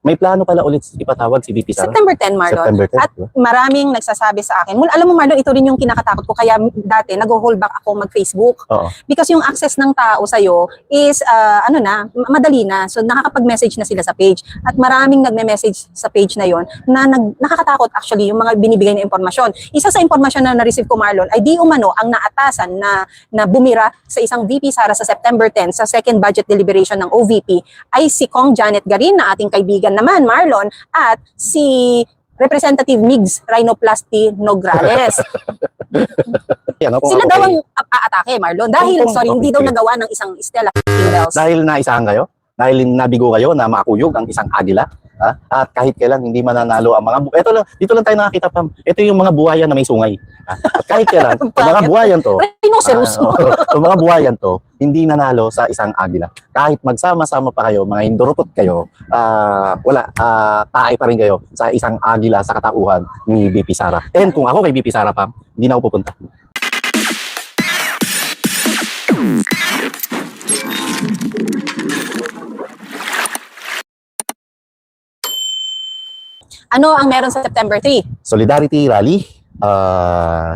may plano pala ulit ipatawag si VP Sara? September 10, Marlon. September 10, At maraming nagsasabi sa akin. Alam mo, Marlon, ito rin yung kinakatakot ko. Kaya dati, nag-hold back ako mag-Facebook. Oo. Because yung access ng tao sa'yo is, madali na. So, nakakapag-message na sila sa page. At maraming nagme-message sa page na yon na nakakatakot actually yung mga binibigay na impormasyon. Isa sa impormasyon na na-receive ko, Marlon, ay di umano ang naatasan na bumira sa isang VP Sara sa September 10 sa second budget deliberation ng OVP ay si Kong Janet Garin na ating kaibigan naman, Marlon, at si Representative Migs Rhinoplasty Nograles. Sila daw ang aatake, Marlon, dahil, hindi daw nagawa ng isang Stella Tingles. Dahil naisahan kayo? Dahil nabigo kayo na makuyog ang isang agila? At kahit kailan hindi mananalo ang mga dito lang tayo nakakita, Pam. Ito yung mga buhayan na may sungay. At kahit kailan, ang mga buhayan to, ang mga buhayan to, hindi nanalo sa isang agila. Kahit magsama-sama pa kayo, mga hindurukot kayo, taay pa rin kayo sa isang agila sa katauhan ni VP Sara. And kung ako kay VP Sara, Pam, hindi na ako pupunta. Ano ang meron sa September 3? Solidarity Rally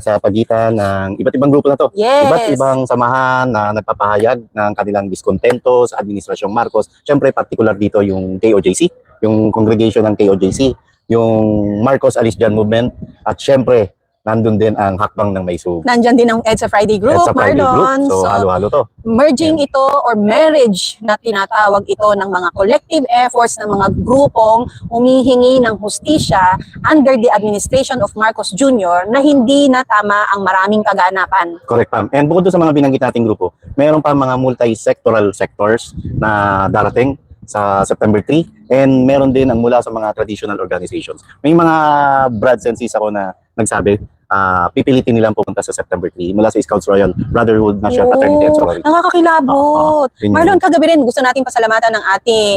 sa pagitan ng iba't ibang grupo na to. Yes. Iba't ibang samahan na nagpapahayag ng kanilang diskontento sa Administrasyong Marcos. Siyempre, particular dito yung KOJC, yung congregation ng KOJC, yung Marcos Alice Jan Movement, at siyempre, nandun din ang Hakbang ng Maysug. Nandyan din ang EDSA Friday Group, Marlon. So, halo-halo to. Merging ito or marriage na tinatawag ito ng mga collective efforts ng mga grupong humihingi ng hustisya under the administration of Marcos Jr. na hindi na tama ang maraming kaganapan. Correct, Pam. And bukod doon sa mga binanggit nating grupo, mayroon pa mga multi-sectoral sectors na darating sa September 3, and meron din ang mula sa mga traditional organizations. May mga brothers and sisters ako na nagsabi, pipilitin nilang pupunta sa September 3 mula sa Scouts Royal Brotherhood National Fraternity and Sorority. Nakakakilabot. Marlon, kagabi rin gusto natin pasalamatan ng ating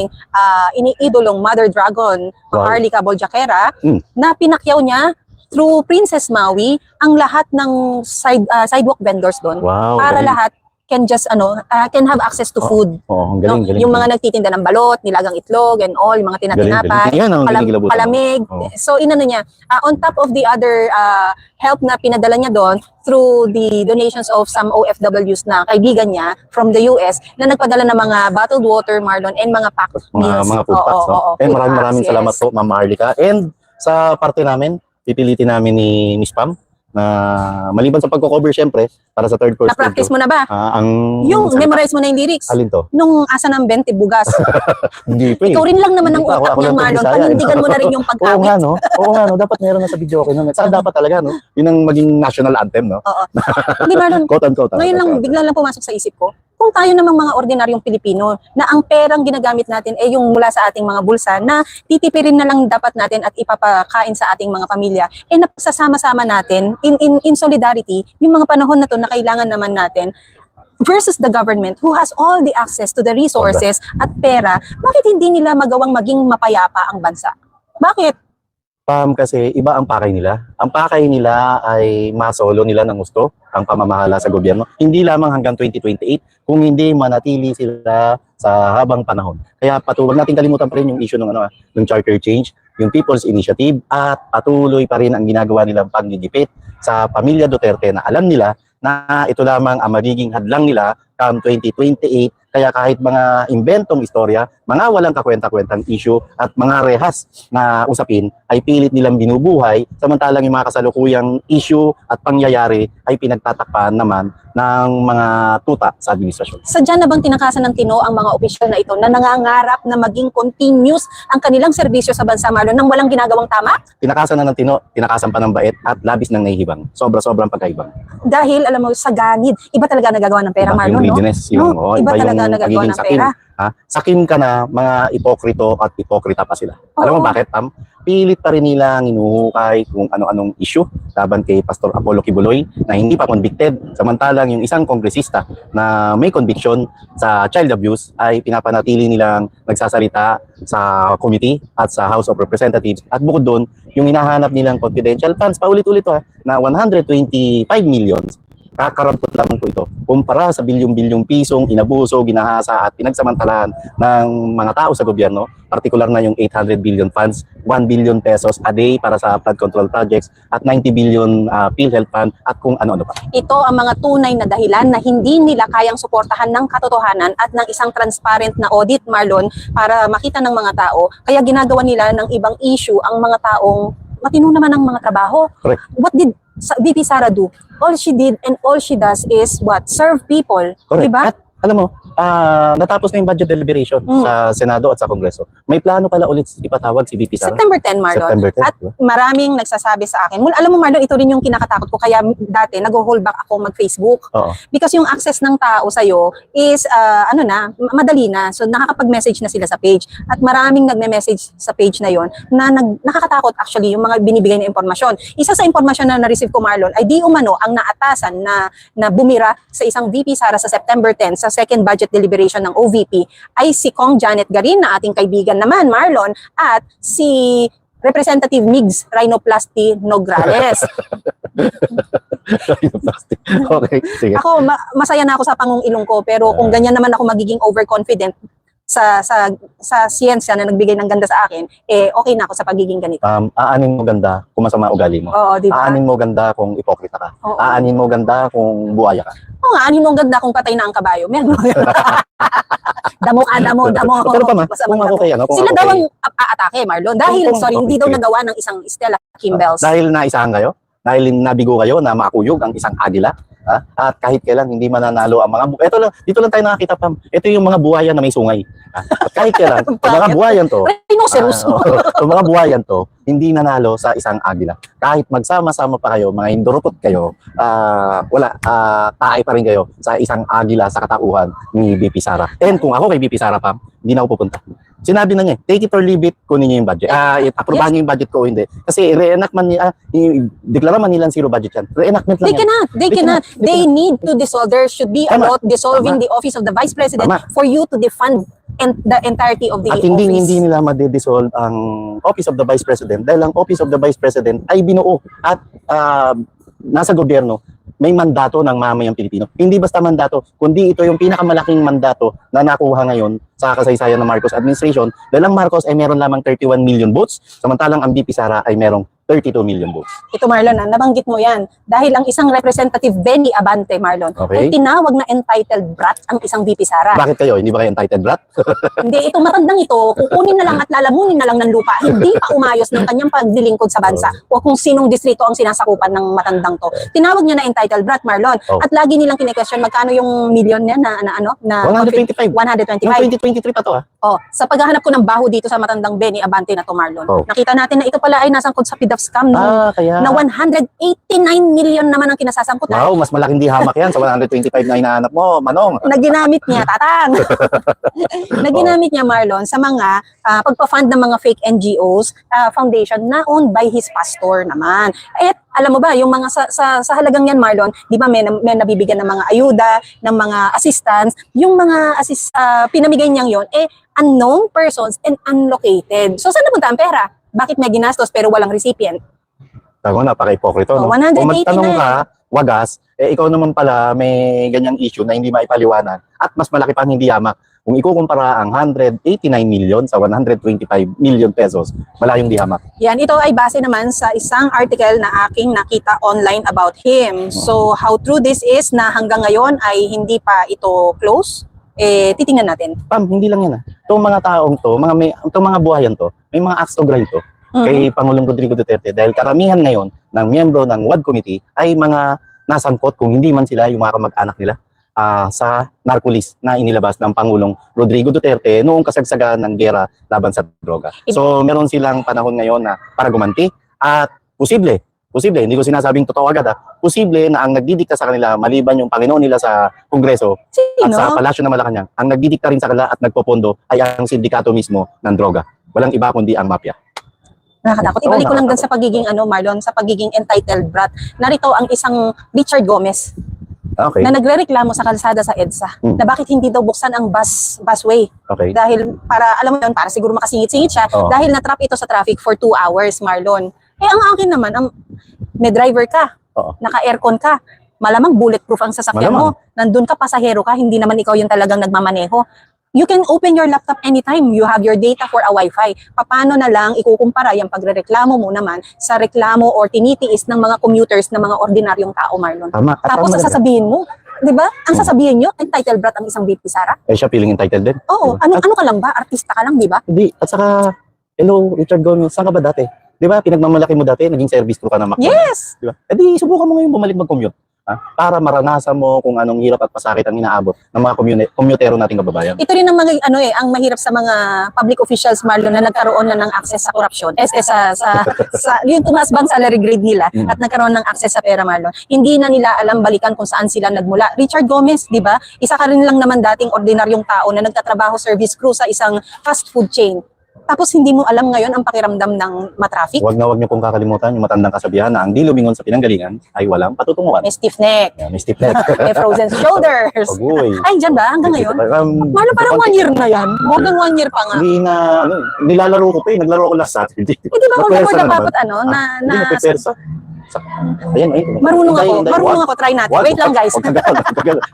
iniidolong Mother Dragon, Arlica Boljaquera, na pinakyaw niya through Princess Maui ang lahat ng sidewalk vendors doon. Wow, para lahat can just can have access to food. Ang galing, galing. Yung mga nagtitinda ng balot, nilagang itlog and all, yung mga tinatinapay, palamig. So inano niya, on top of the other help na pinadala niya doon through the donations of some OFWs na kaibigan niya from the US na nagpadala ng mga bottled water, Marlon, and mga packed meals. Mga food packs. And maraming salamat po, Ma'am Arlica. And sa parte namin, pipilitin namin ni Miss Pam na maliban sa pagko-cover syempre para sa third course. Na-practice mo na ba? Yung memorize mo na yung lyrics? Alin to? Nung asa ng 20 bugas. Hindi pa eh. Ikaw rin lang naman ang utak niya, Marlon. Panindigan mo na rin yung pagkawit. Oo nga, no? Oo nga, no? Dapat meron na sa video okay naman. Saka dapat talaga, no? Yun ang maging national anthem, no? Oo. Hindi, Marlon. Quote-unquote. Ngayon lang, bigla lang pumasok sa isip ko. Kung tayo namang mga ordinaryong Pilipino na ang perang ginagamit natin ay yung mula sa ating mga bulsa na titipirin na lang dapat natin at ipapakain sa ating mga pamilya, eh napasasama-sama natin in solidarity yung mga panahon na to na kailangan naman natin versus the government who has all the access to the resources at pera, bakit hindi nila magawang maging mapayapa ang bansa? Bakit? Pam, kasi iba ang pakay nila. Ang pakay nila ay masolo nila ng gusto ang pamamahala sa gobyerno. Hindi lamang hanggang 2028, kung hindi manatili sila sa habang panahon. Kaya patuloy natin kalimutan pa rin yung issue ng charter change, yung People's Initiative, at patuloy pa rin ang ginagawa nilang pagdidipit sa pamilya Duterte na alam nila na ito lamang ang magiging hadlang nila come 2028. Kaya kahit mga inventong istorya, mga walang kakwenta-kwentang issue at mga rehas na usapin ay pilit nilang binubuhay, samantalang yung mga kasalukuyang issue at pangyayari ay pinagtatakpan naman ng mga tuta sa administrasyon. Sadya na bang tinakasan ng Tino ang mga opisyal na ito na nangangarap na maging continuous ang kanilang serbisyo sa bansa, Marlon, nang walang ginagawang tama? Tinakasan na ng Tino, tinakasan pa ng bait at labis ng nahihibang. Sobra-sobrang pagkaibang. Dahil, alam mo, sa ganid, iba talaga nagagawa ng pera, Marlon, no? Iba talaga nagagawa ng pera. Sakim ka na, mga ipokrito at ipokrita pa sila. Alam mo bakit, Pam? Pilit pa rin nilang hinuhukay kung ano-anong issue laban kay Pastor Apollo Kibuloy na hindi pa convicted. Samantalang yung isang kongresista na may conviction sa child abuse ay pinapanatili nilang nagsasalita sa committee at sa House of Representatives. At bukod doon, yung hinahanap nilang confidential funds, paulit-ulit na 125 million Kakarampot lamang po ito. Kumpara sa bilyong-bilyong pisong inabuso, ginahasa at pinagsamantalahan ng mga tao sa gobyerno, partikular na yung 800 billion funds, 1 billion pesos a day para sa flood control projects at 90 billion PhilHealth fund at kung ano-ano pa. Ito ang mga tunay na dahilan na hindi nila kayang suportahan ng katotohanan at ng isang transparent na audit, Marlon, para makita ng mga tao. Kaya ginagawa nila ng ibang issue ang mga taong matino naman ang mga trabaho. Correct. What did VP Sara do? All she did and all she does is what? Serve people. Correct. Diba? At alam mo, natapos na yung budget deliberation sa Senado at sa Kongreso. May plano pala ulit ipatawag si VP Sara. September 10, Marlon. September 10. At maraming nagsasabi sa akin. Alam mo, Marlon, ito rin yung kinakatakot ko. Kaya dati, nag-hold back ako mag-Facebook. Oo. Because yung access ng tao sa'yo is, madali na. So, nakakapag-message na sila sa page. At maraming nagme-message sa page na yon na nakakatakot actually yung mga binibigay na impormasyon. Isa sa impormasyon na na-receive ko, Marlon, ay di umano ang naatasan na bumira sa isang VP Sara sa September 10 sa second budget deliberation ng OVP ay si Kong Janet Garin na ating kaibigan naman, Marlon, at si Representative Migs Rhinoplasty Nograles. Okay, sige. Ako, masaya na ako sa pangong ilong ko, pero kung ganyan naman ako magiging overconfident sa siyensya na nagbigay ng ganda sa akin, okay na ako sa pagiging ganito. Aanin mo ganda kung masama ugali mo. Oo, di ba? Aanin mo ganda kung ipokrita ka. Oo. Aanin mo ganda kung buhaya ka. Oo nga, ano yung ganda kung patay na ang kabayo? Meron. Damo ka, damo. Pero pa ma, Masamang kung ako damo. kay ano, kung Sila ako daw kay- ang aatake, Marlon. Dahil, hindi daw nagawa ng isang Stella Kimbells. Dahil naisahan kayo, dahil nabigo kayo na makuyog ang isang agila, at kahit kailan hindi mananalo ang mga ito lang, dito lang tayo nakakita pam. Ito yung mga buhayan na may sungay. At kahit kailan, yung mga buhayan to, Rhinoceros. yung mga buhayan to, hindi nanalo sa isang agila. Kahit magsama-sama pa kayo, mga indurukot kayo, taay pa rin kayo sa isang agila sa katauhan ni VP Sara. And kung ako kay VP Sara pam, hindi na ako pupunta. Sinabi na niya, take it or leave it, kunin niyo yung budget. Aprobahan niyo yung budget ko o hindi. Kasi re-enactment niya, deklara man nilang zero budget yan. Re-enactment lang They cannot. They need to dissolve. There should be Tama. about dissolving Tama. the office of the Vice President Tama. for you to defund the entirety of the At office. hindi nila ma-dissolve ang Office of the Vice President dahil ang Office of the Vice President ay binuo at nasa gobyerno may mandato ng mamayang Pilipino. Hindi basta mandato, kundi ito yung pinakamalaking mandato na nakuha ngayon sa kasaysayan ng Marcos administration dahil ang Marcos ay meron lamang 31 million votes, samantalang ang VP Sara ay merong 32 million votes. Ito, Marlon, nabanggit mo yan. Dahil ang isang representative, Benny Abante, Marlon, Okay. ay tinawag na entitled brat ang isang VP Sara. Bakit kayo? Hindi ba kayo entitled brat? Hindi, itong matandang ito, kukunin na lang at lalamunin na lang ng lupa. Hindi pa umayos ng kanyang pagdilingkod sa bansa o kung sinong distrito ang sinasakupan ng matandang to. Tinawag niya na entitled brat, Marlon. Oh. At lagi nilang kine-question magkano yung million niya na 125. 125. Noong 2023 pa to Oh, sa paghahanap ko ng baho dito sa matandang Benny Abante na to, Marlon. Oh. Nakita natin na ito pala ay nasangkot sa PDAF scam Kaya. na 189 million naman ang kinasasangkutan. Wow, mas malaking di hamak yan sa 125 na hinahanap mo, Manong. Na ginamit niya, tatang. Na ginamit niya, Marlon, sa mga pagpa-fund ng mga fake NGOs, foundation na owned by his pastor naman. At alam mo ba, yung mga sa halagang yan, Marlon, di ba may nabibigyan ng mga ayuda, ng mga assistance, yung mga pinamigay niyang yon unknown persons and unlocated. So, saan napunta ang pera? Bakit may ginastos pero walang recipient? Tago, napaka-ipokrito, no? 189. Kung magtanong ka, wagas, ikaw naman pala may ganyang issue na hindi maipaliwanag at mas malaki pang hindi yamak. Kung ikukumpara ang 189 million sa 125 million pesos, malayong di hamak. Yan, ito ay base naman sa isang article na aking nakita online about him. So, how true this is na hanggang ngayon ay hindi pa ito close, titingnan natin. Pam, hindi lang yan. Itong mga taong to, itong mga buhayan to, may mga acts to grind to kay Pangulong Rodrigo Duterte dahil karamihan ngayon ng miyembro ng WAD Committee ay mga nasangkot kung hindi man sila yung mga kamag-anak nila sa narcolis na inilabas ng Pangulong Rodrigo Duterte noong kasagsagan ng gera laban sa droga. So meron silang panahon ngayon na para gumanti at posible, hindi ko sinasabing totoo agad posible na ang nagdidikta sa kanila maliban yung Panginoon nila sa Kongreso at sa Sino? Palasyo ng Malacanang, ang nagdidikta rin sa kanila at nagpopondo ay ang sindikato mismo ng droga. Walang iba kundi ang mafia. Nakakatakot. Oo, Ibalik ko lang dun nakakatakot. sa pagiging Marlon, sa pagiging entitled brat. Narito ang isang Richard Gomez Okay. na nagrereklamo sa kalsada sa EDSA na bakit hindi daw buksan ang busway. Okay. Dahil para, alam mo yun, para siguro makasingit-singit siya, Oo. dahil na-trap ito sa traffic for 2 hours, Marlon. Ang akin naman, may driver ka, Oo. naka-aircon ka, Malamang bulletproof ang sasakyan mo. Nandun ka, pasahero ka, hindi naman ikaw yung talagang nagmamaneho. You can open your laptop anytime. You have your data for a Wi-Fi. Paano na lang ikukumpara yung pagrereklamo mo naman sa reklamo or tinitiis ng mga commuters na mga ordinaryong tao, Marlon? Tama. At Tapos tama na- sasabihin mo, di ba? Ang sasabihin nyo, entitled brat ang isang BP Sara. eh siya feeling entitled din. Oo, Diba? ano ka lang ba? Artista ka lang, di ba? Hindi. At saka, hello, Richard Gomez, saan ka ba dati? Di ba, pinagmamalaki mo dati, naging service crew ka na McDonald's. Yes! Di ba? Eh di, subukan mo ngayon bumalik mag-commute. Para maranasan mo kung anong hirap at pasakit ang inaabot ng mga commutero nating kababayan. Ito rin ang mga ang mahirap sa mga public officials, Marlon, na nagkaroon na ng access sa korupsyon. Yung tumaas bang salary grade nila at nagkaroon ng access sa pera, Marlon. Hindi na nila alam balikan kung saan sila nagmula. Richard Gomez, di ba? Isa ka rin lang naman dating ordinaryong tao na nagtatrabaho service crew sa isang fast food chain. Tapos hindi mo alam ngayon ang pakiramdam ng matraffic. Huwag niyo pong kakalimutan yung matandang kasabihan na ang di lumingon sa pinanggalingan ay walang patutunguhan. May stiff neck, May stiff neck. may frozen shoulders. Agoy. Ay, dyan ba? Hanggang ngayon? Marlon, parang 1 year na yan. More than 1 year pa nga. Hindi na, nilalaro ko pa eh. Naglaro ko last Saturday. Hindi ba Nagpwersa kung na dapat naman. Hindi na pwersa. Ayan, ayun. Marunong ako, try natin. Wait lang, guys.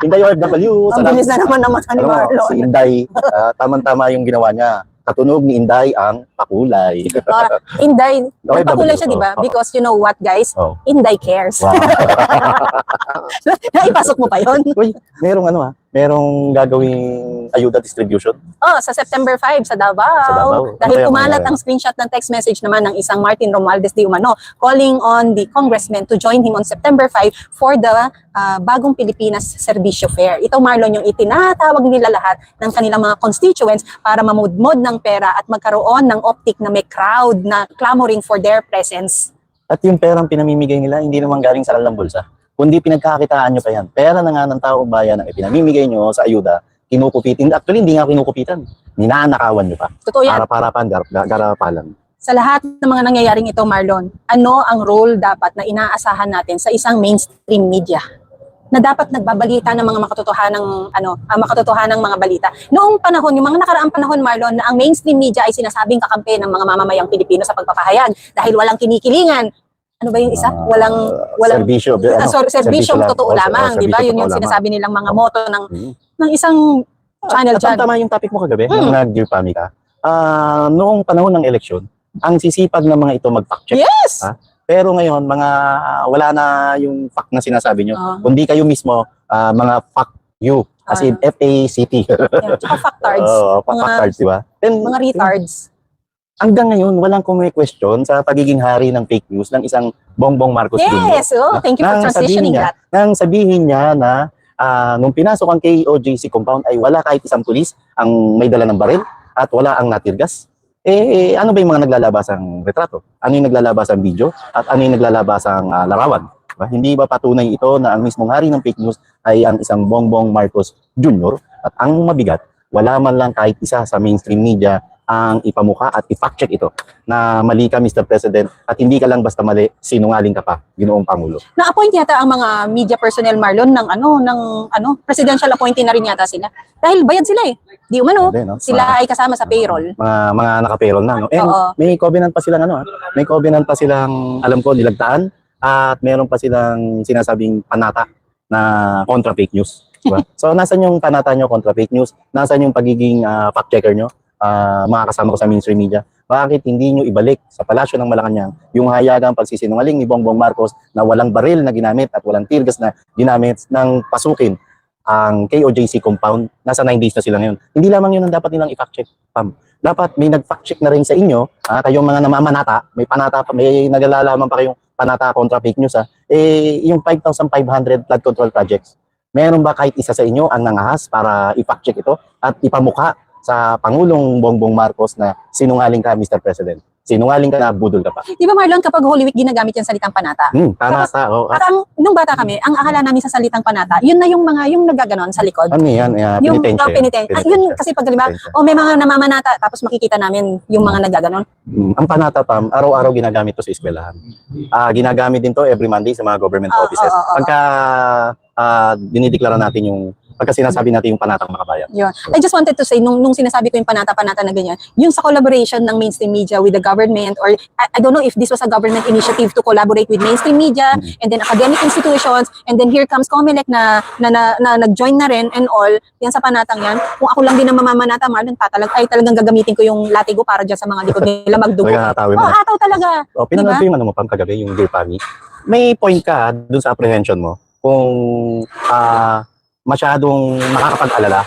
Inday OFW. Ang bilis na naman naman ni Marlon. Si Inday, tamang-tama yung ginawa niya. Katunog ni Inday ang pakulay. Inday, Okay, nagpakulay siya, di ba? oo. Because you know what, guys? Oh. Inday cares. Wow. Naipasok mo pa yon. Uy, merong gagawing ayuda distribution. Oh, sa September 5 sa Davao. Sa Davao. Dahil Ano kaya kumalat mangyayari? ang screenshot ng text message naman ng isang Martin Romualdez de Umano calling on the congressman to join him on September 5 for the Bagong Pilipinas Servisyo Fair. Ito, Marlon, yung itinatawag nila lahat ng kanilang mga constituents para mamudmod ng pera at magkaroon ng optic na may crowd na clamoring for their presence. At yung perang pinamimigay nila, hindi naman galing sa kalang bulsa. Kundi pinagkakitaan nyo pa yan. Pera na nga ng taong bayan ang ipinamimigay nyo sa ayuda, kinukupitin. Actually, hindi nga kinukupitan. Ninanakawan nyo pa. Totoo yan. Para-parapan, garapalan. Sa lahat ng mga nangyayaring ito, Marlon, ano ang role dapat na inaasahan natin sa isang mainstream media na dapat nagbabalita ng mga makatotohanang mga balita. Noong panahon, yung mga nakaraang panahon, Marlon, na ang mainstream media ay sinasabing kakampi ng mga mamamayang Pilipino sa pagpapahayag dahil walang kinikilingan. Ano ba yung isa? Walang Serbisyo. serbisyong totoo lamang, di ba? Yun yung sinasabi nilang mga motto ng isang channel dyan. Tama yung topic mo kagabi, nung nag-Dear Pami ka. Noong panahon ng eleksyon, ang sisipag ng mga ito mag-fact check. Yes! Pero ngayon, wala na yung fact na sinasabi nyo. Kundi kayo mismo, mga fact you. As in F-A-C-T. Yeah, tsaka factards. Factards, di ba? Mga retards. Hanggang ngayon, walang question sa pagiging hari ng fake news ng isang Bongbong Marcos Jr. Yes! Oh, thank you for transitioning that. Nang sabihin niya na nung pinasok ang KOJC compound ay wala kahit isang pulis ang may dala ng baril at wala ang natirgas. Ano ba yung mga naglalabasang retrato? Ano yung naglalabasang video? At ano yung naglalabasang larawan? Diba? Hindi ba patunay ito na ang mismong hari ng fake news ay ang isang Bongbong Marcos Jr. At ang mabigat, wala man lang kahit isa sa mainstream media ang ipamukha at i-fact check ito na mali ka, Mr. President, at hindi ka lang basta mali, sinungaling ka pa, Ginoong Pangulo. Na-appoint yata ang mga media personnel, Marlon, ng presidential appointee na rin yata sila. Dahil bayad sila eh. Di umano, Sabi, no? sila ay kasama sa payroll. Mga naka-payroll na, no? And Oo. may covenant pa silang may covenant pa silang, alam ko, nilagtaan at meron pa silang sinasabing panata na kontra fake news. Diba? So, nasan yung panata nyo kontra fake news? Nasan yung pagiging fact-checker nyo? Mga kasama ko sa mainstream media, bakit hindi nyo ibalik sa palasyo ng Malacanang yung hayagang pagsisinungaling ni Bongbong Marcos na walang baril na ginamit at walang tirgas na ginamit ng pasukin ang KOJC compound? Nasa 9 days na sila ngayon. Hindi lamang yun ang dapat nilang i-fact check, Pam. Dapat may nag-fact check na rin sa inyo, kayong mga namamanata, may naglalaman pa kayong panata kontra fake news, yung 5,500 flood control projects. Meron ba kahit isa sa inyo ang nangahas para i-fact check ito at ipamukha sa Pangulong Bongbong Marcos na sinungaling ka, Mr. President? Sinungaling ka na, budol ka pa. Di ba, Marlon, kapag Holy Week ginagamit yung salitang panata? Panata, Parang nung bata kami, ang akala namin sa salitang panata, yun na yung naggaganon sa likod. Ano yan? Yung Penitensya. penitensya. Yun kasi pag diba, may mga namamanata, tapos makikita namin yung mga naggaganon. Ang panata, Pam, araw-araw ginagamit to sa eskwelahan. Ginagamit din to every Monday sa mga government offices. Pagka dinideklara natin yung Pagka sinasabi natin yung panatang makabayan. Yun. I just wanted to say, nung sinasabi ko yung panata-panata na ganyan, yung sa collaboration ng mainstream media with the government, or I don't know if this was a government initiative to collaborate with mainstream media, and then academic institutions, and then here comes COMELEC na nag-join na rin and all, yan sa panatang yan. Kung ako lang din ang mamamanata, Marlon, talagang gagamitin ko yung latigo para dyan sa mga likod nila magdugo. Nagkakatawi Oh, mo. ataw talaga. Pinanood Diba? ko yung ano mo, Pam, kagabi, yung Dear Pami. May point ka dun sa apprehension mo kung masyadong nakakapag-alala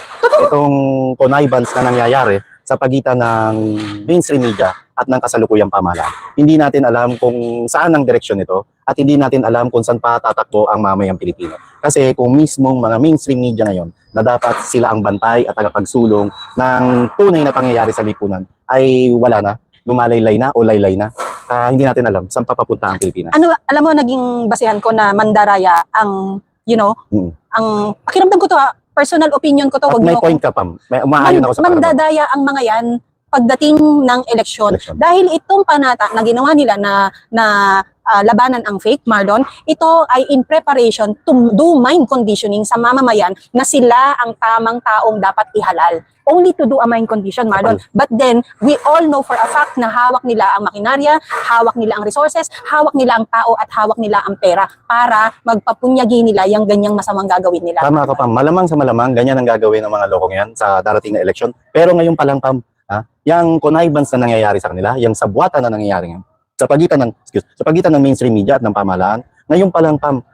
itong connivance na nangyayari sa pagitan ng mainstream media at ng kasalukuyang pamahalaan. Hindi natin alam kung saan ang direksyon nito at hindi natin alam kung saan pa tatakbo ang mamayang Pilipino. Kasi kung mismong mga mainstream media ngayon na dapat sila ang bantay at tagapagsulong ng tunay na pangyayari sa lipunan ay wala na, lumalaylay na o laylay na. Hindi natin alam saan papapunta ang Pilipinas. Ano, alam mo, naging basihan ko na mandaraya ang, ang pakiramdam ko to, personal opinion ko to. At wag may mo point ka, Pam. Umaayon ako sa pakiramdam. mandadaya ang mga yan pagdating ng eleksyon. Eleksyon. Dahil itong panata na ginawa nila na labanan ang fake, Marlon, ito ay in preparation to do mind conditioning sa mamamayan na sila ang tamang taong dapat ihalal. Only to do a mind condition, Marlon. But then, we all know for a fact na hawak nila ang makinarya, hawak nila ang resources, hawak nila ang tao, at hawak nila ang pera para magpapunyagi nila yung ganyang masamang gagawin nila. Tama ka, Pam. Malamang sa malamang, ganyan ang gagawin ng mga lokong yan sa darating na eleksyon. Pero ngayon pa lang, Pam, yung connivance na nangyayari sa kanila, yung sabwatan na nangyayari ngayon, sa pagitan ng mainstream media at ng pamahalaan, ngayon pa lang, Pam,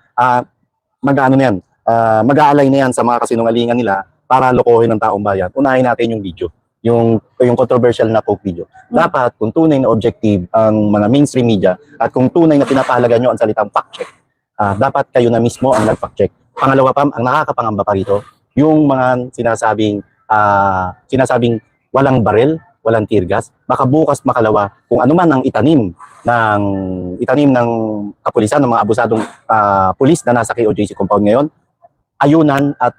mag-aalay na yan sa mga kasinungalingan nila para lokohin ng taong bayan. Unahin natin yung video, yung controversial na poke video. Dapat, kung tunay na objective ang mga mainstream media at kung tunay na pinapahalaga nyo ang salitang fact check, dapat kayo na mismo ang nag-fact check. Pangalawa, Pam, ang nakakapangamba pa rito, yung mga sinasabing walang baril, walang tear gas, baka bukas makalawa kung ano man ang itanim ng kapulisan, ng mga abusadong pulis na nasa KOJC compound ngayon, ayunan at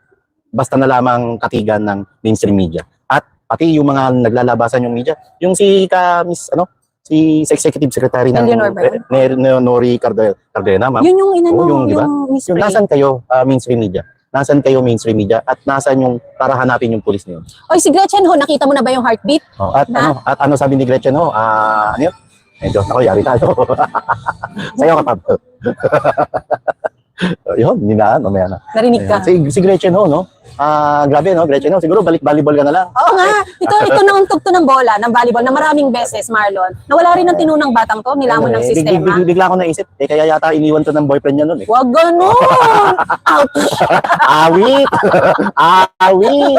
basta na lamang katigan ng mainstream media. At pati yung mga naglalabasan yung media, yung si Executive Secretary ng Nori Cardena, ma'am. Yun yung yung, diba? Yung nasan kayo, mainstream media? Nasan kayo, mainstream media? At nasan yung para hanapin yung pulis niyo? Oy, si Gretchen ho, nakita mo na ba yung heartbeat? At ano sabi ni Gretchen ho? Ano yun? Medyo, ako, yari tayo. Sayo ka, Pab. Yun, ninaan, mamaya na. Narinig ka? Si Gretchen ho, no? Grabe, no? Gretchen ho, siguro balik volleyball ka na lang. Oo nga, ito nang tugto ng bola, ng volleyball, na maraming beses, Marlon. Nawala rin ng tinunang batang to, nilamon ng sistema. Bigla ko naisip, kaya yata iniwan to ng boyfriend niya nun eh. Wag ganun! Ouch! Awit! Awit!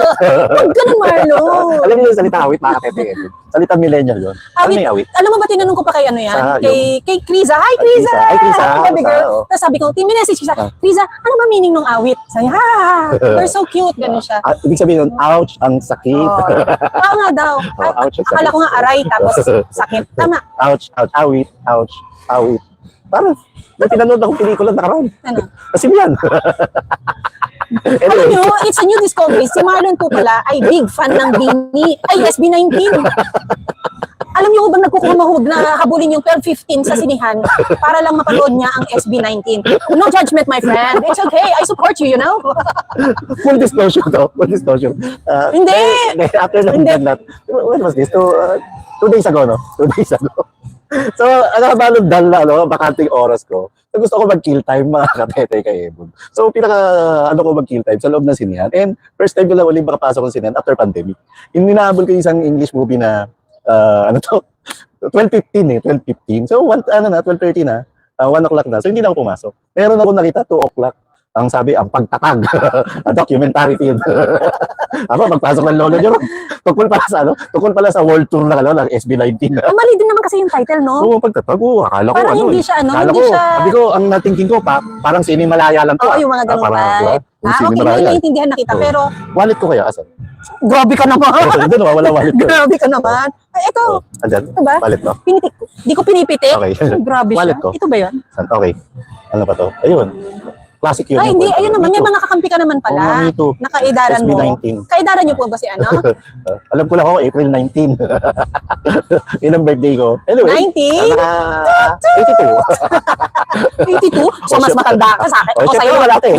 Wag ganun, Marlon! Alam niyo yung salita awit, makakatete. Salita millennial yun. Ano may awit? Alam mo ba, tinanong ko pa kay ano yan? Sa- Kay Kriza. Hi, Kriza! Hi, Kriza! Baby girl. Oo. Tapos sabi ko, message ko siya, Kriza, ano ba meaning ng awit? Sabi niya, you're so cute. Ganun siya. Ibig sabihin nun, ouch, ang sakit. Oo nga daw. Ouch, ang Akala sakit. ko nga aray, tapos sakit. Tama. Ouch, ouch, awit, ouch, awit. Parang, may pinanood akong pelikula nakaraan. Ano? Kasi yan. Alam Anyway, nyo, it's a new discovery. Si Marlon po pala ay big fan ng SB19. Alam niyo bang nagkukumahog na habulin yung 12:15 sa sinihan para lang mapanood niya ang SB19. No judgment, my friend. It's okay. I support you, you know? full disclosure to. Full disclosure. Hindi! After that, when was this? 2 days ago, no? 2 days ago. So, balog dal na, bakanting oras ko. So, gusto ko mag-kill time, mga katete kay Ebon. So, ko mag-kill time sa loob ng sinihan. And first time ko lang ulit makapasok ng sinihan after pandemic. Yung ninahabol ko isang English movie na, 12:15 12:15. So, 12:30 na, 1 o'clock na. So, hindi na ako pumasok. Meron ako nakita, 2 o'clock. Ang sabi, ang pagtatag. Documentary film. Ako, magpasok ng lolo nyo. Tukol pala sa world tour ng SB19. Mali din naman kasi yung title, no? Oo, pagtatag. Akala ko, Parang hindi siya, akala hindi ko, siya... sabi ko, ang natingking ko, parang Sinimalaya lang to. Oo, yung mga ganun type. Okay, naiintindihan na kita, pero... Wallet ko kaya, asan? Grabe ka naman! Doon, wala wallet ko. Grabe ka naman! Ay, ito! Andyan, Ito ba? wallet ko. Pinitik ko. Di ko pinipitik? Okay. Grabe siya. Wallet ko. Ito ba yun? Okay. Ano pa to? Ayun. Classic yun. Ay, hindi. Ayun naman. May mga kakampi ka naman pala. Me too. Nakaidaran mo. SB19. Kaidaran niyo po ba si ano? Alam ko lang ako, April 19. Yun ang birthday ko. Anyway. 19? 82. 82? So, mas matanda ka sa akin. O, Ako syempre sa'yo. wala ate.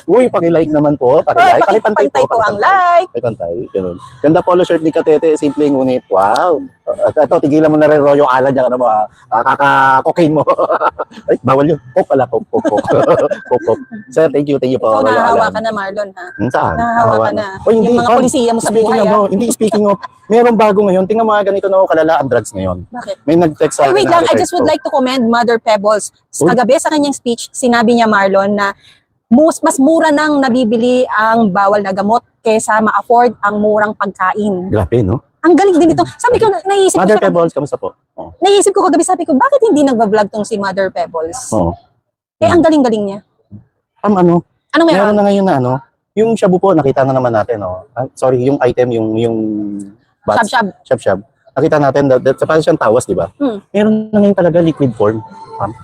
Uy, paki-like naman po. Paki-like. Pakipantay Pakipantay po ang like. Pakipantay. Ganun. Ganda polo shirt ni Katete. Simple ngunit. Wow. Ito, tigilan mo na rin Royo Alan niya. Ano mo, kaka-cocaine mo. Ay, bawal yun. Coke pala. Coke. Coke. Sir, thank you po. Ikaw Royo nahahawa Alan. ka na, Marlon, ha? Saan? Nahahawa ka na. O, hindi. Yung mga polisiya mo sa Speaking buhay, of, no, hindi speaking of, meron bago ngayon. Tingnan mga ganito na kalala ang drugs ngayon. Bakit? May nag-text sa Ay, wait akin na lang. I just would epekto. like to commend Mother Pebbles. Uy. Kagabi sa kanyang speech, sinabi niya, Marlon, na mas mura nang nabibili ang bawal na gamot kaysa ma-afford ang murang pagkain. Grabe, no? Ang galing din ito. Sabi ko, naisip ko, Mother Pebbles, kamusta po? Oo. naisip ko kagabi, sabi ko, bakit hindi nagbablog tong si Mother Pebbles? Oo. Eh, ang galing-galing niya. Ano? Anong Meron meron? na ngayon na ano, yung shabu po, nakita na naman natin, no? Sorry, yung item, yung bats, Shab-shab. shab. Nakita natin, sa parang siyang tawas, di ba? Hmm. Meron na ngayon talaga liquid form.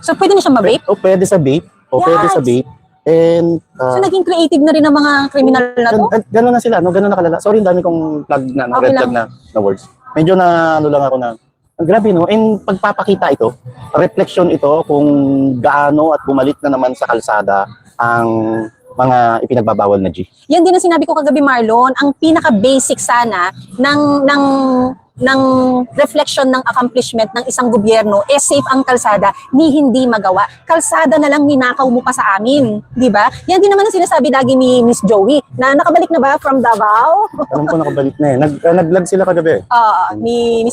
So, pwede na siya ma-vape? O pwede sa vape, o pwede sa Yes. vape. And, So, naging creative na rin ng mga kriminal na to? gano'n na sila, no? Gano'n na kalala. Sorry, ang dami kong plug na, Okay red flag na words. Medyo na, ano lang ako na, ang grabe, no? And pagpapakita ito, reflection ito kung gaano at bumalik na naman sa kalsada ang mga ipinagbabawal na G. Yan din ang sinabi ko kagabi, Marlon, ang pinaka-basic sana ng reflection ng accomplishment ng isang gobyerno safe ang kalsada ni hindi magawa. Kalsada na lang ninakaw mo pa sa amin, di ba? Yan din naman ang sinasabi lagi ni Miss Joey na nakabalik na ba from Davao? Alam ko nakabalik na eh. Nag-vlog sila kagabi. Ni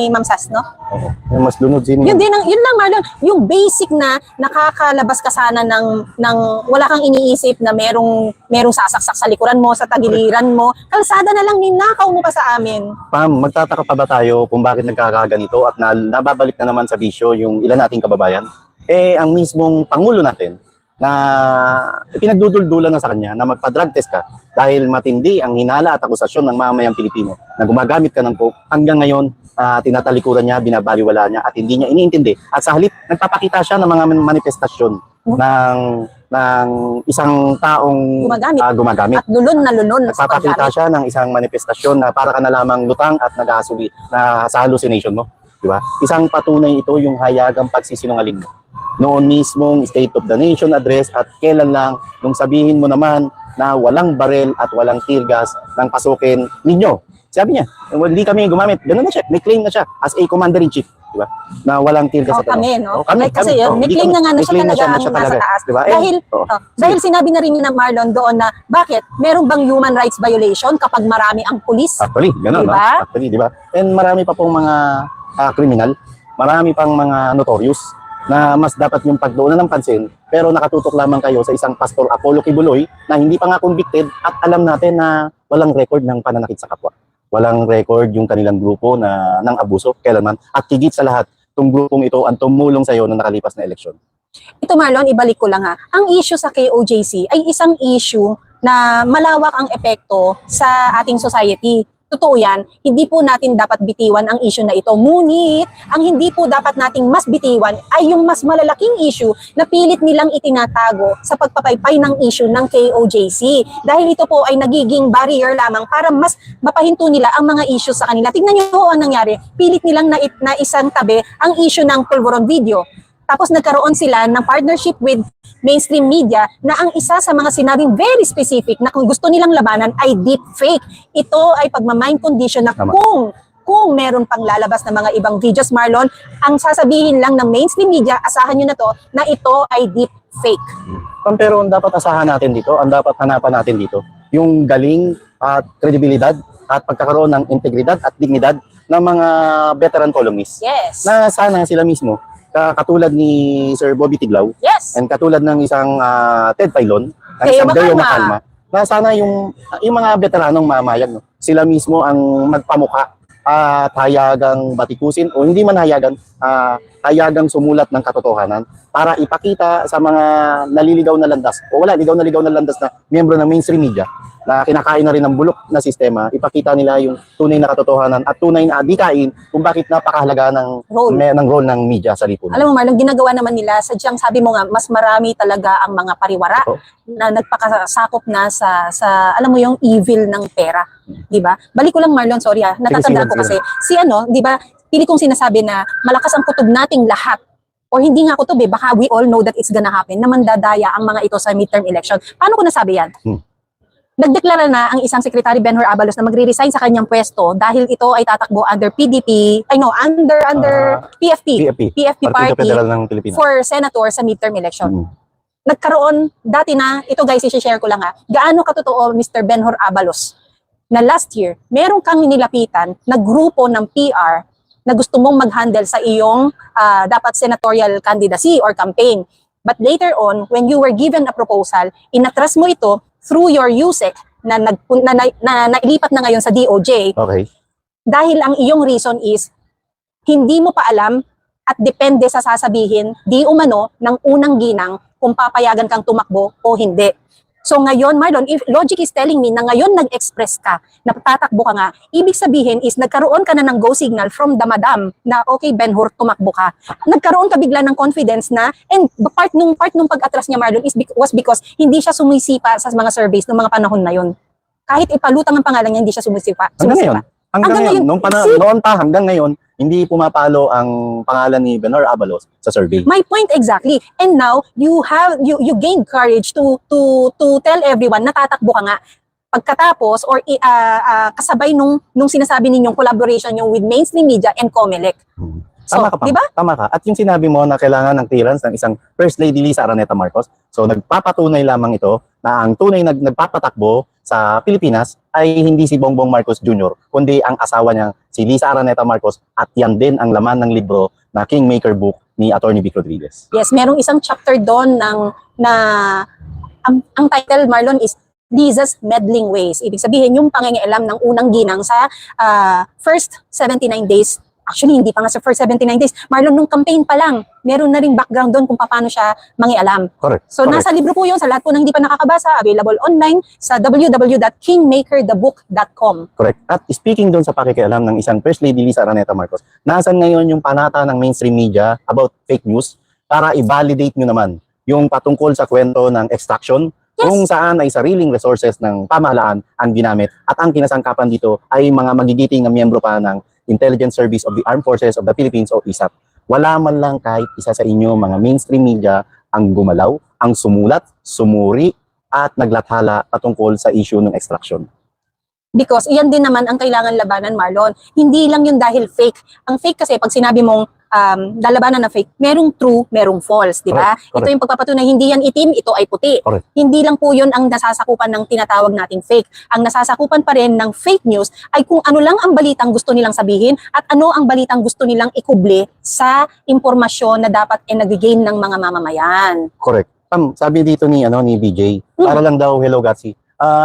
Ma'am Sas, no? Oo. Yung mas lunod sino. Yun lang Marlon, yung basic na nakakalabas ka sana ng wala kang iniisip na merong sasaksak sa likuran mo, sa tagiliran mo. Kalsada na lang ninakaw mo pa sa amin. Pam, magtataka pa ba tayo kung bakit nagkakaganito at nababalik na naman sa bisyo yung ilan nating kababayan? Eh, ang mismong Pangulo natin na pinagduduldulan na sa kanya na magpa-drug test ka dahil matindi ang hinala at akusasyon ng mamayang Pilipino na gumagamit ka ng coke, hanggang ngayon tinatalikuran niya, binabaliwala niya at hindi niya iniintindi. At sa halip, nagpapakita siya ng mga manifestasyon ng isang taong gumagamit. At lulon na lulon sa Nagpapakita paggamit. siya ng isang manifestasyon na para ka na lamang lutang at nag-aasubi na sa hallucination mo. Di ba? Isang patunay ito yung hayagang pagsisinungaling mo. Noon mismong State of the Nation address at kailan lang nung sabihin mo naman na walang barel at walang tear gas ng pasukin ninyo. Sabi niya, hindi kami gumamit. Ganun na siya. May claim na siya as a commander-in-chief. Diba? Na walang tear gas. Kami, no? Kasi yun, may claim na nga na siya talaga ang nasa taas. Diba? Dahil sinabi na rin ni Marlon doon na bakit? Meron bang human rights violation kapag marami ang pulis? Actually, gano'n. Diba? No? Actually, diba? And marami pa pong mga kriminal, marami pang mga notorious na mas dapat yung pagdoonan ng pansin, pero nakatutok lamang kayo sa isang Pastor Apollo Kibuloy na hindi pa nga convicted at alam natin na walang record ng pananakit sa kapwa. Walang record yung kanilang grupo ng abuso kailanman. At higit sa lahat, itong grupong ito ang tumulong sa iyo na nakalipas na eleksyon. Ito Marlon, ibalik ko lang ha. Ang issue sa KOJC ay isang issue na malawak ang epekto sa ating society. Totoo yan, hindi po natin dapat bitiwan ang issue na ito. Ngunit, ang hindi po dapat nating mas bitiwan ay yung mas malalaking issue na pilit nilang itinatago sa pagpapaypay ng issue ng KOJC. Dahil ito po ay nagiging barrier lamang para mas mapahinto nila ang mga issue sa kanila. Tingnan niyo po ang nangyari. Pilit nilang na isang tabi ang issue ng Pulveron video. Tapos nagkaroon sila ng partnership with mainstream media na ang isa sa mga sinabing very specific na kung gusto nilang labanan ay deep fake. Ito ay pagmamind condition na Tama. kung meron pang lalabas na mga ibang videos, Marlon, ang sasabihin lang ng mainstream media, asahan nyo na to, na ito ay deep fake. Pero ang dapat asahan natin dito, ang dapat hanapan natin dito, yung galing at kredibilidad at pagkakaroon ng integridad at dignidad ng mga veteran columnists. Yes. Na sana sila mismo, katulad ni Sir Bobby Tiglao, Yes. and katulad ng isang Ted Filon, ng Deo isang Deo Makalma. Makalma, na sana yung mga veteranong mamayag, no, sila mismo ang magpamukha at hayagang batikusin o hindi man hayagang sumulat ng katotohanan para ipakita sa mga naliligaw na landas o ligaw na landas na miyembro ng mainstream media na kinakain na rin ng bulok na sistema, ipakita nila yung tunay na katotohanan at tunay na adikain kung bakit napakahalaga ng role ng media sa lipunan. Alam mo Marlon, ginagawa naman nila, sadyang sabi mo nga, mas marami talaga ang mga pariwara na nagpakasakop na sa alam mo yung evil ng pera. Di ba? Balik ko lang Marlon, sorry natatandaan ko kasi, di ba, pili kong sinasabi na malakas ang kutob nating lahat or hindi nga kutob baka we all know that it's gonna happen na mandadaya ang mga ito sa midterm election. Paano ko nasabi yan? Nagdeklara na ang isang Secretary Benhur Abalos na magre-resign sa kanyang pwesto dahil ito ay tatakbo under PDP, under PFP Partido party Federal ng Pilipinas. for senator sa midterm election. Mm. Nagkaroon dati na, ito guys, i-share ko lang gaano katotoo Mr. Benhur Abalos na last year, meron kang nilapitan na grupo ng PR na gusto mong mag-handle sa iyong dapat senatorial candidacy or campaign. But later on, when you were given a proposal, inatras mo ito through your USEC na nailipat na ngayon sa DOJ. Okay. Dahil ang iyong reason is, hindi mo pa alam at depende sa sasabihin, di umano, ng unang ginang kung papayagan kang tumakbo o hindi. So ngayon, Marlon, if logic is telling me na ngayon nag-express ka, na tatakbo ka nga, ibig sabihin is nagkaroon ka na ng go signal from the madam na okay, Benhur, tumakbo ka. Nagkaroon ka bigla ng confidence na, and part nung pag-atras niya, Marlon, was because hindi siya sumisipa sa mga surveys ng mga panahon na yon. Kahit ipalutang ang pangalan niya, hindi siya sumisipa. Hanggang ngayon, noon pa hanggang ngayon, hindi pumapalo ang pangalan ni Benhur Abalos sa survey. My point exactly. And now you gained courage to tell everyone na tatakbo ka nga. Pagkatapos or kasabay nung sinasabi ninyong collaboration yung with mainstream media and COMELEC. So, Tama ka pa. diba? Tama ka. At yung sinabi mo na kailangan ng clearance ng isang First Lady Lisa Araneta Marcos, so nagpapatunay lamang ito na ang tunay nagpapatakbo sa Pilipinas ay hindi si Bongbong Marcos Jr., kundi ang asawa niya, si Lisa Araneta Marcos, at yan din ang laman ng libro na Kingmaker Book ni Atty. Vic Rodriguez. Yes, merong isang chapter doon ang title, Marlon, is Liza's Meddling Ways. Ibig sabihin, yung pangingialam ng unang ginang sa first 79 days. Actually, hindi pa nga sa first 79 days. Marlon, nung campaign pa lang, meron na ring background doon kung paano siya mangialam. Correct. So, nasa libro po yun. Sa lahat po ng hindi pa nakakabasa, available online sa www.kingmakerthebook.com. Correct. At speaking doon sa pakikialam ng isang First Lady Lisa Araneta Marcos, nasan ngayon yung panata ng mainstream media about fake news para i-validate nyo naman yung patungkol sa kwento ng extraction, kung saan ay sariling resources ng pamahalaan ang ginamit at ang kinasangkapan dito ay mga magigiting na miyembro pa ng Intelligence Service of the Armed Forces of the Philippines o ISAP. Wala man lang kahit isa sa inyo mga mainstream media ang gumalaw, ang sumulat, sumuri at naglathala patungkol sa issue ng extraction. Because iyan din naman ang kailangan labanan, Marlon. Hindi lang yun dahil fake. Ang fake kasi pag sinabi mong lalabanan na fake, merong true, merong false, di ba? Correct. Ito yung pagpapatunay, hindi yan itim, ito ay puti. Correct. Hindi lang po yun ang nasasakupan ng tinatawag nating fake. Ang nasasakupan pa rin ng fake news ay kung ano lang ang balitang gusto nilang sabihin at ano ang balitang gusto nilang ikubli sa impormasyon na dapat nag-gain ng mga mamamayan. Correct. Sabi dito ni BJ, para lang daw Hello Garci.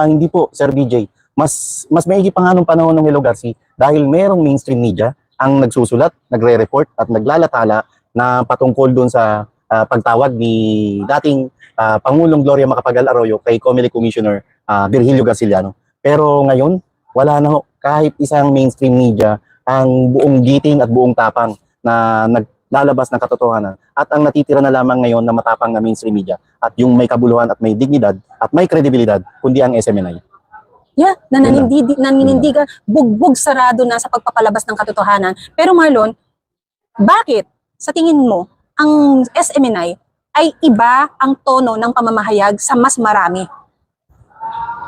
Hindi po, Sir BJ. Mas maigi pa nga nung panahon ng Hello Garci dahil merong mainstream media ang nagsusulat, nagre-report at naglalatala na patungkol doon sa pagtawag ni dating Pangulong Gloria Macapagal Arroyo kay COMELEC Commissioner Virgilio Garciliano. Pero ngayon, wala na ho, kahit isang mainstream media ang buong giting at buong tapang na naglalabas ng katotohanan. At ang natitira na lamang ngayon na matapang na mainstream media at yung may kabuluhan at may dignidad at may kredibilidad, kundi ang SMNI. Yeah, naninindigan, bugbog sarado na sa pagpapalabas ng katotohanan. Pero Marlon, bakit sa tingin mo ang SMNI ay iba ang tono ng pamamahayag sa mas marami?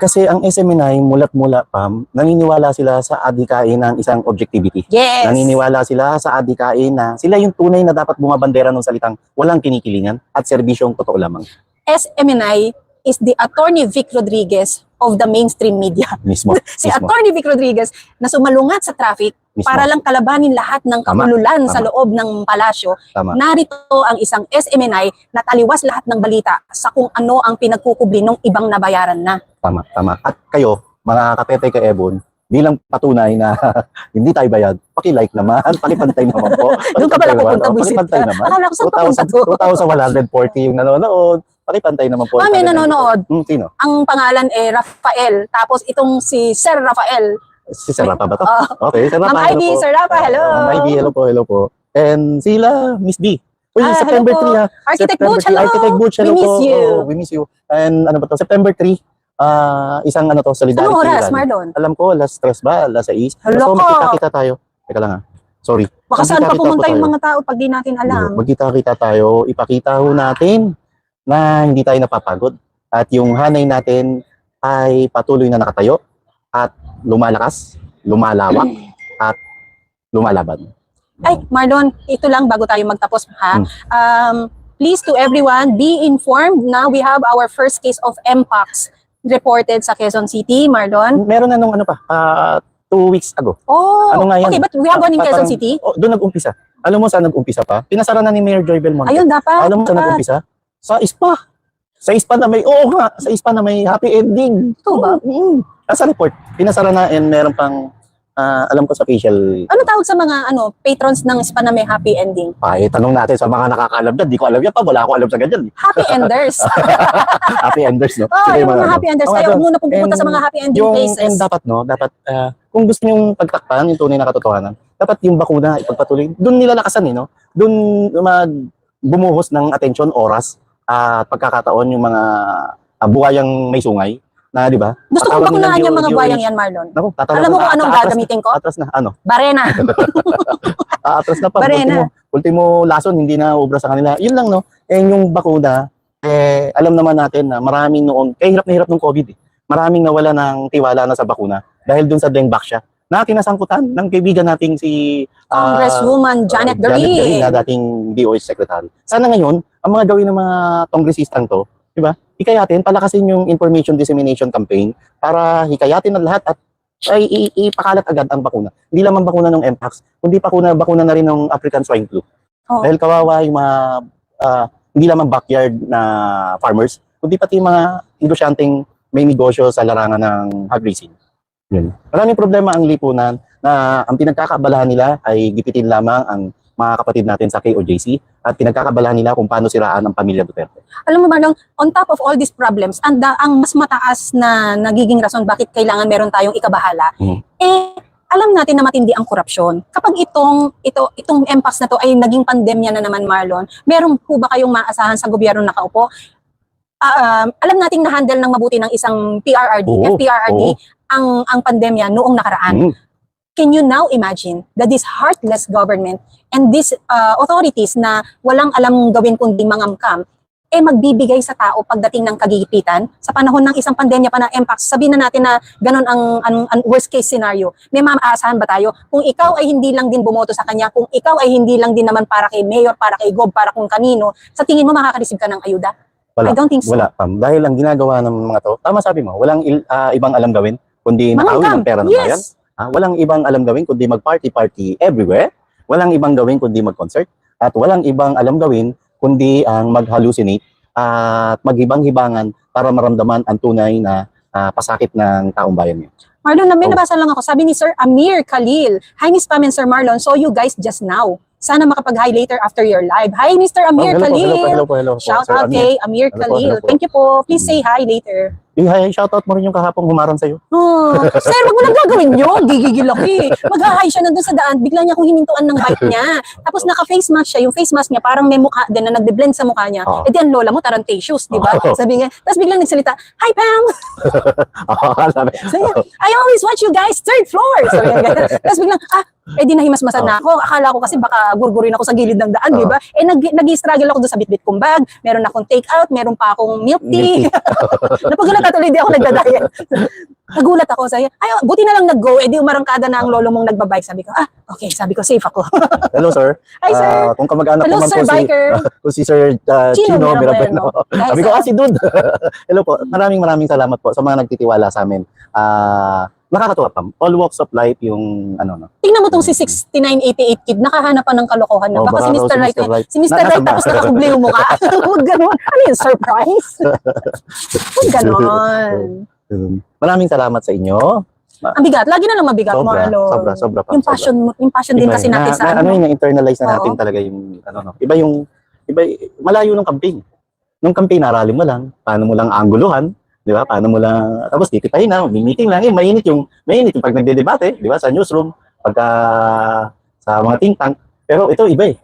Kasi ang SMNI mulat-mula pa, naniniwala sila sa adhikain ng isang objectivity. Yes. Naniniwala sila sa adhikain na sila yung tunay na dapat bumabandera ng salitang walang kinikilingan at serbisyong totoo lamang. SMNI is the Atty. Vic Rodriguez of the mainstream media. Mismo. Si mismo. Atty. Vic Rodriguez na sumalungat sa traffic Mismo. para lang kalabanin lahat ng kamululan sa Tama. loob ng palasyo. Tama. Narito ang isang SMNI na taliwas lahat ng balita sa kung ano ang pinagkukubli ng ibang nabayaran na. Tama. At kayo, mga kapete ka Ebon, bilang patunay na hindi tayo bayad, paki-like naman, paki-pantay naman po. Doon ka pala pupunta, buisit Paki-pantay ka. naman. Akala ko saan papunta to? 2,140 yung nanonood. Paki-pantay naman po. May nanonood. Sino? Ang pangalan Rafael. Tapos itong si Sir Rafael. Si Sir Rafa ba to? Okay, Sir Rafa. Ma'am Ivy, Sir Rafa, hello. Ma'am Ivy, hello po. And sila, Miss B. Uy, September hello 3 po. ha. Architect September Butch, 3. hello. Architect Butch, hello We miss po. you. We miss you. And ano ba to? September 3, isang solidarity Anong oras, rally. Marlon? Alam ko, alas 3 ba? Alas 6. Hello So, ko. makita-kita tayo. Teka lang ha. Sorry. Baka saan pa Magkita-kita pumunta po yung tayo. mga tao pag di natin alam. Magkita-kita tayo, ipakita ho natin na hindi tayo napapagod. At yung hanay natin ay patuloy na nakatayo at lumalakas, lumalawak, at lumalaban. Ay, Marlon, ito lang bago tayo magtapos, ha? Please to everyone, be informed na we have our first case of Mpox reported sa Quezon City, Marlon. Meron na nung ano pa, 2 weeks ago. Oh, Ano nga yan? okay, but we have one in Quezon Parang- City? Oh, doon nag-umpisa. Alam mo saan nag-umpisa pa? Pinasara na ni Mayor Joy Belmonte. Ayun, dapat. Alam mo saan nag-umpisa? Sa ISPA. Sa ISPA na may, oo nga, sa ISPA na may happy ending. Ito ba? Nasa report. Pinasara na and meron pang, alam ko sa facial. Ano tawag sa mga patrons ng spa na may happy ending? Ay, tanong natin sa mga nakakaalam dyan. Di ko alam yan pa. Wala ako alam sa ganyan. Happy enders. Happy enders, no? Oh, Sila yung mga happy enders. Oo, Kaya nga, huwag muna pupunta and sa mga happy ending yung, places. and dapat, no? Dapat, kung gusto nyong pagtakpan, yung tunay na katotohanan, dapat yung bakuna, ipagpatuloy. Doon nila lakasan, no? Doon bumuhos ng atensyon, oras, at pagkakataon yung mga buhayang may sungay, na, di ba? Gusto kong Patawag nilang bakunahan yung mga DOH. buhayang yan, Marlon. Naku, tatawag Alam mo na, kung anong atras gagamitin ko? na, atras na, ano? Barena. Atras na pa. Barena. Ultimo lason, hindi na ubra sa kanila. Yun lang, no? Eh, yung bakuna, alam naman natin na maraming noon, hirap na hirap ng COVID, eh. Maraming nawala ng tiwala na sa bakuna dahil dun sa Dengbaksya na kinasangkutan ng kaibigan nating si Congresswoman Janet Janet Garin Garin. na dating DOH Secretary. Sana ngayon, ang mga gawin ng mga kongresistang to, di ba? Hikayatin, palakasin yung information dissemination campaign para hikayatin ng lahat at ay ipakalat agad ang bakuna. Hindi lamang bakuna ng Mpox, kundi bakuna na rin ng African Swine Flu. Oh. Dahil kawawa yung mga hindi lamang backyard na farmers, kundi pati mga negosyanteng may negosyo sa larangan ng hog raising. Yun. Maraming problema ang lipunan na ang pinagkakaabalahan nila ay gipitin lamang ang mga kapatid natin sa KOJC at pinagkakaabalahan nila kung paano siraan ang pamilya Duterte. Alam mo, Marlon, on top of all these problems, ang mas mataas na nagiging rason bakit kailangan meron tayong ikabahala, alam natin na matindi ang korupsyon. Kapag itong Mpox na to ay naging pandemya na naman, Marlon, meron po ba kayong maasahan sa gobyerno nakaupo? Alam nating na-handle ng mabuti ng isang PRRD, Oo, FPRRD, oo. ang pandemya noong nakaraan. Can you now imagine that this heartless government and these authorities na walang alam gawin kundi mangamkam, magbibigay sa tao pagdating ng kagigipitan sa panahon ng isang pandemya pa na Mpox? Sabihin na natin na ganun ang worst case scenario. May maaasahan ba tayo? Kung ikaw ay hindi lang din bumoto sa kanya, kung ikaw ay hindi lang din naman para kay mayor, para kay gob, para kung kanino, sa tingin mo makaka-receive ka ng ayuda? Wala. I don't think so. Wala, Pam. Dahil ang ginagawa ng mga to, tama sabi mo, walang ibang alam gawin kundi nakawin Mangamkam. ng pera ng bayan. Yes. Walang ibang alam gawin kundi mag-party-party everywhere. Walang ibang gawin kundi mag-concert. At walang ibang alam gawin kundi ang mag-hallucinate at maghibang-hibangan para maramdaman ang tunay na pasakit ng taong bayan niya. Marlon, may nabasa lang ako. Sabi ni Sir Amir Khalil, "Hi Miss Pam and Sir Marlon, saw you guys just now. Sana makapag-hi later after your live." Hi Mr. Amir Khalil. Hello po. Shout Sir out Amir. kay Amir Hello po, Khalil. hello po. Thank you po. Please say hi later. Hi, shoutout mo rin yung kahapong humarang sa'yo. Oh, sir, wag mo nang gagawin yun. Gigigil ako eh. Mag-hi siya nandun sa daan, bigla niya akong hinintuan ng bike niya. Tapos naka-face mask siya. Yung face mask niya parang may mukha din na nagde-blend sa mukha niya. Oh. Eh di ang lola mo, tarantasius, di ba? Oh. Sabi niya, tapos biglang nagsalita, "Hi Pam!" Sabi, Sabi niya, "I always watch you guys, third floor." Sabi niya, ganun. Tapos biglang, di nahimasmasan na ako. Akala ko kasi baka gurgurin ako sa gilid ng daan, di ba? Nag-struggle ako doon sa bitbit kong bag. Meron akong take out, meron pa akong milk tea. Napagulat na tuloy, di ako nagdadayat. Nagulat ako sa'yo. Ay, buti na lang nag-go. Di umarangkada na ang lolo mong nagbabike. Sabi ko, okay. Sabi ko, safe ako. hello, sir. Hi, sir. Kung kamag-anak Hello, naman Sir po Biker. si Sir Chino Mirabel, Mirabel. no? Sabi ko, si Dude. Hello po. Maraming salamat po sa mga nagtitiwala sa amin. Nakakatuwa, Pam. All walks of life yung Tingnan mo tong si 6988 kid, nakahanap pa ng kalokohan na. Oh, Baka si baka raw Mr. si Right, Mr. Right. si Mr. Right Nasaan ba? tapos nakakubli yung mukha. Huwag ganon. Ano yung surprise? Huwag ganon. Maraming salamat sa inyo. Ang bigat. Lagi na lang mabigat mo, Sobra, Pam. Yung passion mo, yung passion din kasi natin sa internalize na natin Oo. talaga yung iba malayo ng campaign. Nung campaign aralin mo lang, paano mo lang angguluhan, di ba? Paano mo lang tapos titipahin na, meeting lang, mainit yung pag nagdedebate, di ba? Sa newsroom, pagka sa mga think tank. Pero ito iba eh.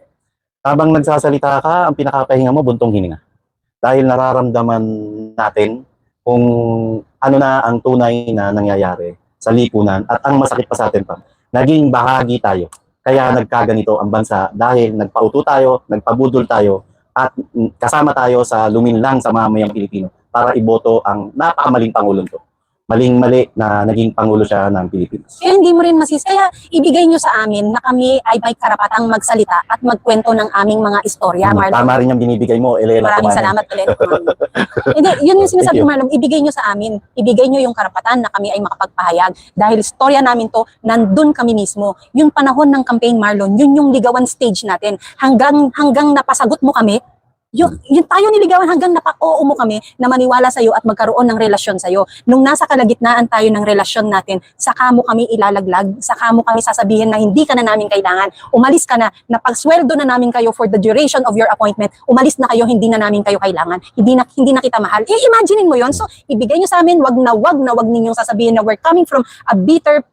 Habang nagsasalita ka, ang pinakapahinga mo buntong hininga. Dahil nararamdaman natin kung ano na ang tunay na nangyayari sa lipunan at ang masakit pa sa atin pa, naging bahagi tayo Kaya nagkaganito ang bansa dahil nagpauto tayo, nagpabudol tayo, at kasama tayo sa luminlang sa mamamayang Pilipino para iboto ang napakamaling Pangulong to. Maling-mali na naging Pangulo siya ng Pilipinas. Kaya hindi mo rin kaya ibigay nyo sa amin na kami ay may karapatang magsalita at magkwento ng aming mga istorya, Marlon. Tama rin yung binibigay mo, Elena. Maraming Tumanan. salamat ulit. Hindi, yun yung sinasabi Thank you. Marlon, ibigay nyo sa amin. Ibigay nyo yung karapatan na kami ay makapagpahayag. Dahil istorya namin to, nandun kami mismo. Yung panahon ng campaign, Marlon, yun yung ligawan stage natin. Hanggang napasagot mo kami, yung tayo niligawan hanggang napako mo kami na maniwala sa'yo at magkaroon ng relasyon sa'yo. Nung nasa kalagitnaan tayo ng relasyon natin, saka mo kami ilalaglag, saka mo kami sasabihin na hindi ka na namin kailangan, umalis ka na pagsweldo na namin kayo for the duration of your appointment, umalis na kayo, hindi na namin kayo kailangan, hindi na kita mahal. Imaginein mo yon. So, ibigay nyo sa amin, wag na wag ninyong sasabihin na we're coming from a bitter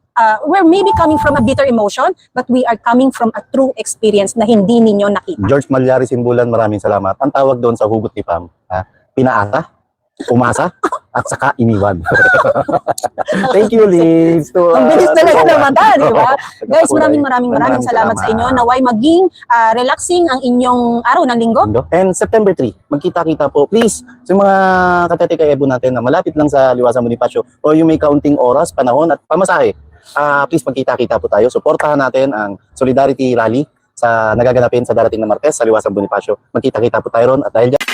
we're maybe coming from a bitter emotion, but we are coming from a true experience na hindi ninyo nakita. George Malyari Simbulan, maraming salamat. Ang tawag doon sa hugot ni Pam, pinaasa, umasa, at saka iniwan. Thank you, Liz. Ang bilis talaga na mata, di ba? Guys, maraming salamat sa inyo. Naway maging relaxing ang inyong araw ng linggo. And September 3, magkita-kita po. Please, sa mga katetikayebo natin na malapit lang sa Liwasan Bonifacio o yung may kaunting oras, panahon at pamasahe, please magkita-kita po tayo. Suportahan natin ang Solidarity Rally sa nagaganapin sa darating na Martes sa Liwasan Bonifacio. Magkita-kita po tayo ron at dahil dyan,